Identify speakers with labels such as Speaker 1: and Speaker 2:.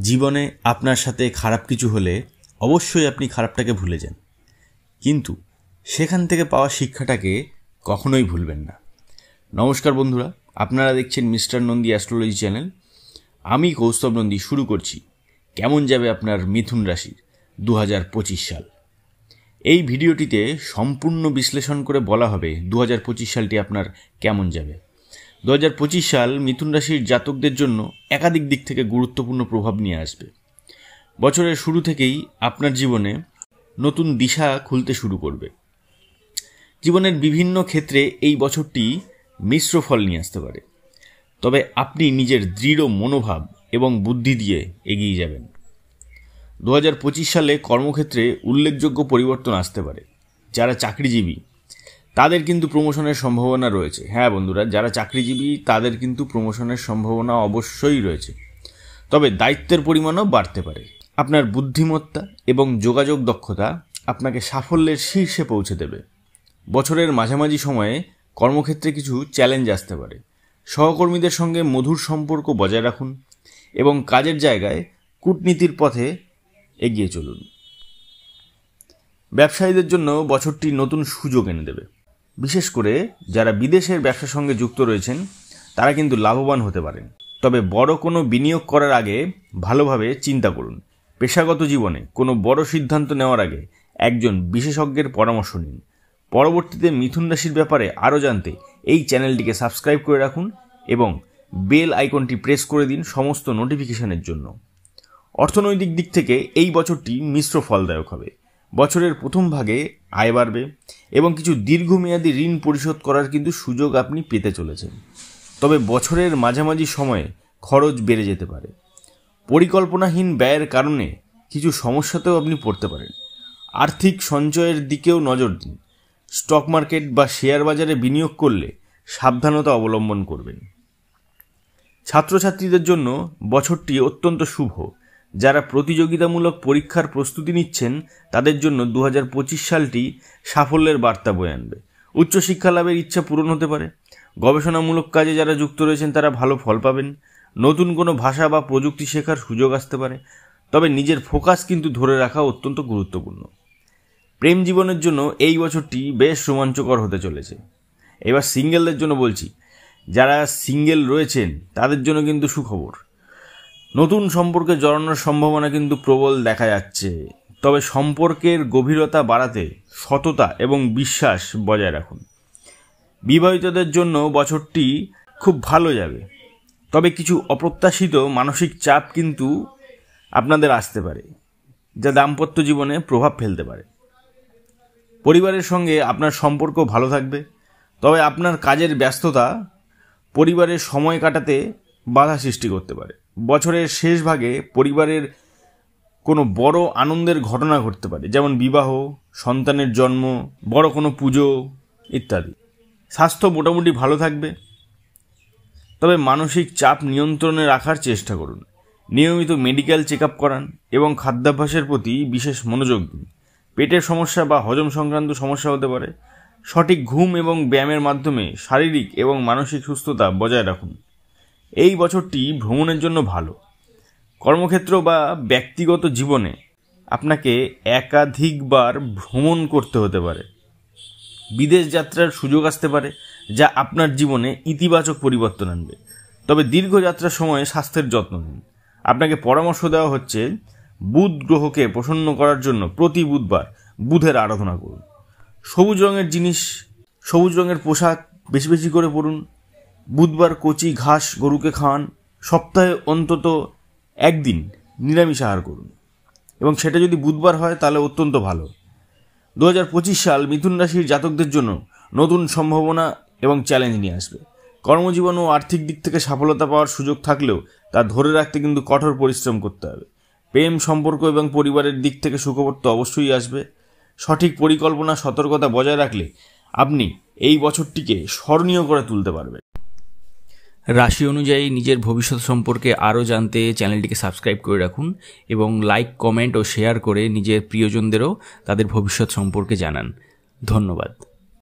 Speaker 1: জীবনে আপনার সাথে খারাপ কিছু হলে অবশ্যই আপনি খারাপটাকে ভুলে যান, কিন্তু সেখান থেকে পাওয়া শিক্ষাটাকে কখনোই ভুলবেন না। নমস্কার বন্ধুরা, আপনারা দেখছেন মিস্টার নন্দী অ্যাস্ট্রোলজি চ্যানেল। আমি কৌস্তব নন্দী শুরু করছি কেমন যাবে আপনার মিথুন রাশির 2025 সাল। এই ভিডিওটিতে সম্পূর্ণ বিশ্লেষণ করে বলা হবে 2025 সালটি আপনার কেমন যাবে। 2025 সাল মিথুন রাশির জাতকদের জন্য একাধিক দিক থেকে গুরুত্বপূর্ণ প্রভাব নিয়ে আসবে। বছরের শুরু থেকেই আপনার জীবনে নতুন দিশা খুলতে শুরু করবে। জীবনের বিভিন্ন ক্ষেত্রে এই বছরটি মিশ্র ফল নিয়ে আসতে পারে, তবে আপনি নিজের দৃঢ় মনোভাব এবং বুদ্ধি দিয়ে এগিয়ে যাবেন। 2025 সালে কর্মক্ষেত্রে উল্লেখযোগ্য পরিবর্তন আসতে পারে। যারা চাকরিজীবী তাদের কিন্তু প্রমোশনের সম্ভাবনা রয়েছে। হ্যাঁ বন্ধুরা, যারা চাকরিজীবী তাদের কিন্তু প্রমোশনের সম্ভাবনা অবশ্যই রয়েছে, তবে দায়িত্বের পরিমাণও বাড়তে পারে। আপনার বুদ্ধিমত্তা এবং যোগাযোগ দক্ষতা আপনাকে সাফল্যের শীর্ষে পৌঁছে দেবে। বছরের মাঝামাঝি সময়ে কর্মক্ষেত্রে কিছু চ্যালেঞ্জ আসতে পারে। সহকর্মীদের সঙ্গে মধুর সম্পর্ক বজায় রাখুন এবং কাজের জায়গায় কূটনীতির পথে এগিয়ে চলুন। ব্যবসায়ীদের জন্য বছরটি নতুন সুযোগ এনে দেবে। বিশেষ করে যারা বিদেশের ব্যবসার সঙ্গে যুক্ত রয়েছেন তারা কিন্তু লাভবান হতে পারেন, তবে বড় কোনো বিনিয়োগ করার আগে ভালোভাবে চিন্তা করুন। পেশাগত জীবনে কোনো বড় সিদ্ধান্ত নেওয়ার আগে একজন বিশেষজ্ঞের পরামর্শ নিন। পরবর্তীতে মিথুন রাশির ব্যাপারে আরও জানতে এই চ্যানেলটিকে সাবস্ক্রাইব করে রাখুন এবং বেল আইকনটি প্রেস করে দিন সমস্ত নোটিফিকেশনের জন্য। অর্থনৈতিক দিক থেকে এই বছরটি মিশ্র ফলদায়ক হবে। বছরের প্রথম ভাগে আয় বাড়বে এবং কিছু দীর্ঘমেয়াদী ঋণ পরিশোধ করার কিন্তু সুযোগ আপনি পেতে চলেছেন, তবে বছরের মাঝামাঝি সময়ে খরচ বেড়ে যেতে পারে। পরিকল্পনাহীন ব্যয়ের কারণে কিছু সমস্যাতেও আপনি পড়তে পারেন। আর্থিক সঞ্চয়ের দিকেও নজর দিন। স্টক মার্কেট বা শেয়ার বাজারে বিনিয়োগ করলে সাবধানতা অবলম্বন করবেন। ছাত্রছাত্রীদের জন্য বছরটি অত্যন্ত শুভ। যারা প্রতিযোগিতামূলক পরীক্ষার প্রস্তুতি নিচ্ছেন তাদের জন্য 2025 সালটি সাফল্যের বার্তা বয়ে আনবে। উচ্চশিক্ষা লাভের ইচ্ছা পূরণ হতে পারে। গবেষণামূলক কাজে যারা যুক্ত রয়েছেন তারা ভালো ফল পাবেন। নতুন কোনো ভাষা বা প্রযুক্তি শেখার সুযোগ আসতে পারে, তবে নিজের ফোকাস কিন্তু ধরে রাখা অত্যন্ত গুরুত্বপূর্ণ। প্রেম জীবনের জন্য এই বছরটি বেশ রোমাঞ্চকর হতে চলেছে। এবার সিঙ্গেলদের জন্য বলছি, যারা সিঙ্গেল রয়েছেন তাদের জন্য কিন্তু সুখবর। নতুন সম্পর্কে জড়ানোর সম্ভাবনা কিন্তু প্রবল দেখা যাচ্ছে, তবে সম্পর্কের গভীরতা বাড়াতে সততা এবং বিশ্বাস বজায় রাখুন। বিবাহিতদের জন্য বছরটি খুব ভালো যাবে, তবে কিছু অপ্রত্যাশিত মানসিক চাপ কিন্তু আপনাদের আসতে পারে, যা দাম্পত্য জীবনে প্রভাব ফেলতে পারে। পরিবারের সঙ্গে আপনার সম্পর্ক ভালো থাকবে, তবে আপনার কাজের ব্যস্ততা পরিবারের সময় কাটাতে বাধা সৃষ্টি করতে পারে। বছরের শেষ ভাগে পরিবারের কোনো বড় আনন্দের ঘটনা ঘটতে পারে, যেমন বিবাহ, সন্তানের জন্ম, বড় কোনো পুজো ইত্যাদি। স্বাস্থ্য মোটামুটি ভালো থাকবে, তবে মানসিক চাপ নিয়ন্ত্রণে রাখার চেষ্টা করুন। নিয়মিত মেডিকেল চেক আপ করান এবং খাদ্যাভ্যাসের প্রতি বিশেষ মনোযোগ দিন। পেটের সমস্যা বা হজম সংক্রান্ত সমস্যা হতে পারে। সঠিক ঘুম এবং ব্যায়ামের মাধ্যমে শারীরিক এবং মানসিক সুস্থতা বজায় রাখুন। এই বছরটি ভ্রমণের জন্য ভালো। কর্মক্ষেত্র বা ব্যক্তিগত জীবনে আপনাকে একাধিকবার ভ্রমণ করতে হতে পারে। বিদেশ যাত্রার সুযোগ আসতে পারে, যা আপনার জীবনে ইতিবাচক পরিবর্তন আনবে, তবে দীর্ঘ যাত্রার সময়ে স্বাস্থ্যের যত্ন নিন। আপনাকে পরামর্শ দেওয়া হচ্ছে বুধ গ্রহকে প্রসন্ন করার জন্য প্রতি বুধবার বুধের আরাধনা করুন। সবুজ রঙের জিনিস, সবুজ রঙের পোশাক বেশি বেশি করে পরুন। বুধবার কচি ঘাস গরুকে খাওয়ান। সপ্তাহে অন্তত একদিন নিরামিষ আহার করুন, এবং সেটা যদি বুধবার হয় তাহলে অত্যন্ত ভালো। 2025 সাল মিথুন রাশির জাতকদের জন্য নতুন সম্ভাবনা এবং চ্যালেঞ্জ নিয়ে আসবে। কর্মজীবন ও আর্থিক দিক থেকে সফলতা পাওয়ার সুযোগ থাকলেও তা ধরে রাখতে কিন্তু কঠোর পরিশ্রম করতে হবে। প্রেম, সম্পর্ক এবং পরিবারের দিক থেকে সুখবর তো অবশ্যই আসবে। সঠিক পরিকল্পনা, সতর্কতা বজায় রাখলে আপনি এই বছরটিকে স্মরণীয় করে তুলতে পারবেন। রাশি অনুযায়ী নিজের ভবিষ্যৎ সম্পর্কে আরও জানতে চ্যানেলটিকে সাবস্ক্রাইব করে রাখুন এবং লাইক, কমেন্ট ও শেয়ার করে নিজের প্রিয়জনদেরও তাদের ভবিষ্যৎ সম্পর্কে জানান। ধন্যবাদ।